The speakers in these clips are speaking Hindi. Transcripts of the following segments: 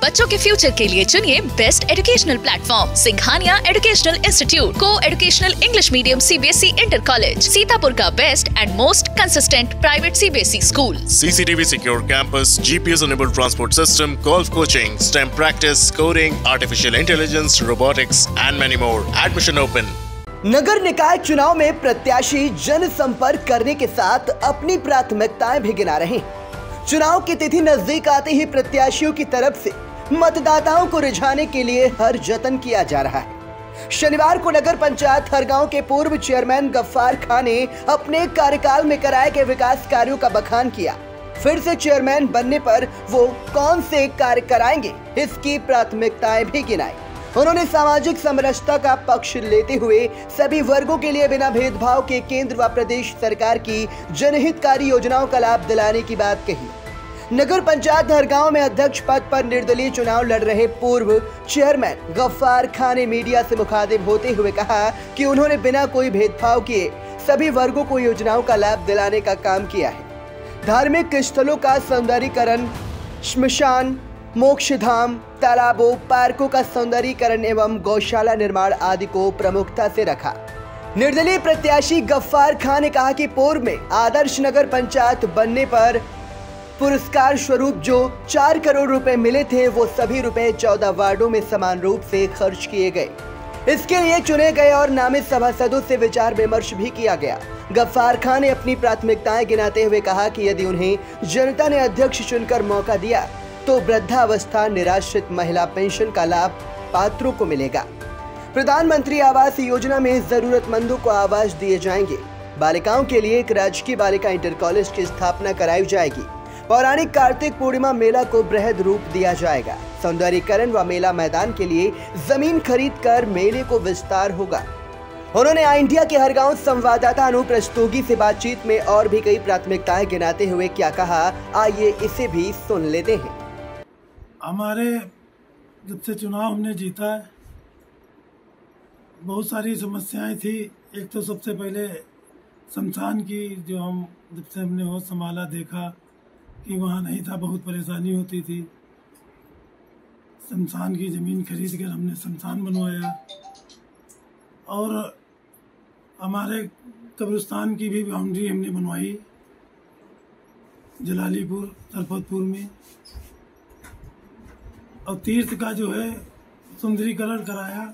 बच्चों के फ्यूचर के लिए चुनिए best educational platform Singhania educational institute को educational English medium CBSE inter college, Sitapur का best and most consistent private CBSE school. CCTV secure campus, GPS enabled transport system, golf coaching, STEM practice, coding, artificial intelligence, robotics and many more. Admission open. नगर निकाय चुनाव में प्रत्याशी जनसंपर्क करने के साथ अपनी प्राथमिकताएं भी गिना रहे हैं। चुनाव की तिथि नजदीक आते ही प्रत्याशियों की तरफ से मतदाताओं को रिझाने के लिए हर जतन किया जा रहा है। शनिवार को नगर पंचायत हरगांव के पूर्व चेयरमैन गफ्फार खान ने अपने कार्यकाल में कराए गए विकास कार्यों का बखान किया। फिर से चेयरमैन बनने पर वो कौन से कार्य कराएंगे, इसकी प्राथमिकताएं भी गिनाई। उन्होंने सामाजिक समरसता का पक्ष लेते हुए सभी वर्गों के लिए बिना भेदभाव के केंद्र व प्रदेश सरकार की जनहितकारी योजनाओं का लाभ दिलाने की बात कही। नगर पंचायत हरगांव में अध्यक्ष पद पर निर्दलीय चुनाव लड़ रहे पूर्व चेयरमैन गफ्फार खान ने मीडिया से मुखातिब होते हुए कहा कि उन्होंने बिना कोई भेदभाव किए सभी वर्गों को योजनाओं का लाभ दिलाने का काम किया है। धार्मिक स्थलों का सौंदर्यीकरण, श्मशान, मोक्षधाम, तालाबों, पार्कों का सौंदर्यीकरण एवं गौशाला निर्माण आदि को प्रमुखता से रखा। निर्दलीय प्रत्याशी गफ्फार खान ने कहा कि पूर्व में आदर्श नगर पंचायत बनने पर पुरस्कार स्वरूप जो 4 करोड़ रुपए मिले थे वो सभी रुपए 14 वार्डों में समान रूप से खर्च किए गए। इसके लिए चुने गए और नामित सभासदों से विचार विमर्श भी किया गया। गफ्फार खान ने अपनी प्राथमिकताएं गिनाते हुए कहा कि यदि उन्हें जनता ने अध्यक्ष चुनकर मौका दिया तो वृद्धावस्था निराश्रित महिला पेंशन का लाभ पात्रों को मिलेगा। प्रधानमंत्री आवास योजना में जरूरतमंदों को आवास दिए जाएंगे। बालिकाओं के लिए एक राजकीय बालिका इंटर कॉलेज की स्थापना कराई जाएगी। पौराणिक कार्तिक पूर्णिमा मेला को बृहद रूप दिया जाएगा। सौंदर्यीकरण व मेला मैदान के लिए जमीन खरीद कर मेले को विस्तार होगा। उन्होंने इंडिया के हरगांव संवाददाता अनूप रस्तोगी से बातचीत में और भी कई प्राथमिकताएं गिनाते हुए क्या कहा, आइए इसे भी सुन लेते हैं। हमारे जब से चुनाव हमने जीता है, बहुत सारी समस्याएं थी। एक तो सबसे पहले शमशान की, जो हम जब से हमने वो संभाला देखा कि वहाँ नहीं था, बहुत परेशानी होती थी। शमशान की ज़मीन खरीद कर हमने शमशान बनवाया और हमारे कब्रिस्तान की भी बाउंड्री हमने बनवाई जलालीपुर तलपतपुर में। और तीर्थ का जो है सुंदरीकरण कराया,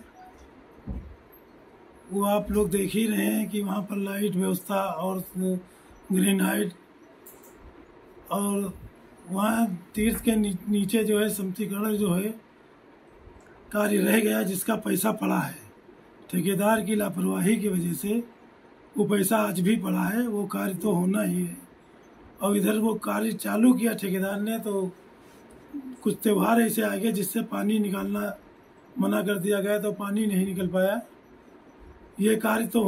वो आप लोग देख ही रहे हैं कि वहाँ पर लाइट व्यवस्था और ग्रेनाइट, और वहाँ तीर्थ के नीचे जो है समतीकरण जो है कार्य रह गया, जिसका पैसा पड़ा है। ठेकेदार की लापरवाही की वजह से वो पैसा आज भी पड़ा है। वो कार्य तो होना ही है। और इधर वो कार्य चालू किया ठेकेदार ने, तो कुछ त्यौहार ऐसे आ गए जिससे पानी निकालना मना कर दिया गया, तो पानी नहीं निकल पाया। ये कार्य तो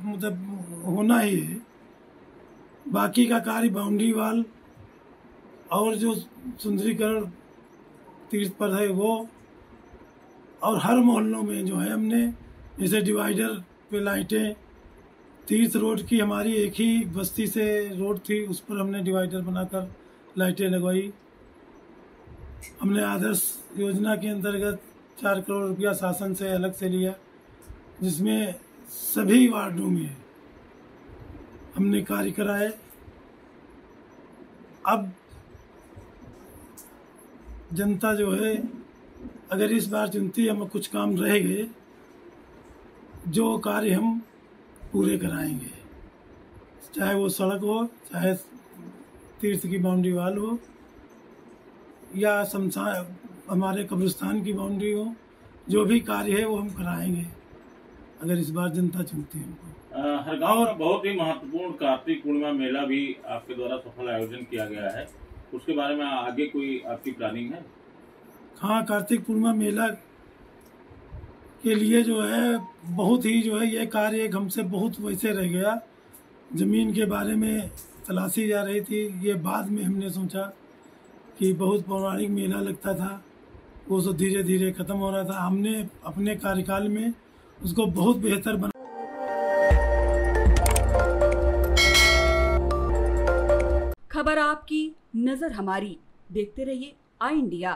मतलब होना ही है। बाकी का कार्य बाउंड्री वाल और जो सुंदरीकरण तीर्थ पर है वो, और हर मोहल्लों में जो है हमने जैसे डिवाइडर पे लाइटें, तीर्थ रोड की हमारी एक ही बस्ती से रोड थी, उस पर हमने डिवाइडर बनाकर लाइटें लगवाई। हमने आदर्श योजना के अंतर्गत 4 करोड़ रुपया शासन से अलग से लिया, जिसमें सभी वार्डों में हमने कार्य कराए। अब जनता जो है अगर इस बार चुनती है, हम कुछ काम रह गए जो कार्य हम पूरे कराएंगे, चाहे वो सड़क हो, चाहे तीर्थ की बाउंड्री वाल हो, या शमशान हमारे कब्रिस्तान की बाउंड्री हो। जो भी कार्य है वो हम कराएंगे अगर इस बार जनता चुनती है हमको। हरगांव में बहुत ही महत्वपूर्ण कार्तिक पूर्णिमा मेला भी आपके द्वारा सफल आयोजन किया गया है, उसके बारे में आगे कोई आपकी प्लानिंग है? हाँ, कार्तिक पूर्णिमा मेला के लिए जो है बहुत ही जो है ये कार्य एक हमसे बहुत वैसे रह गया। ज़मीन के बारे में तलाशी जा रही थी, ये बाद में हमने सोचा कि बहुत पौराणिक मेला लगता था, वो सब धीरे धीरे ख़त्म हो रहा था। हमने अपने कार्यकाल में उसको बहुत बेहतर बना। खबर आपकी, नजर हमारी। देखते रहिए आई इंडिया।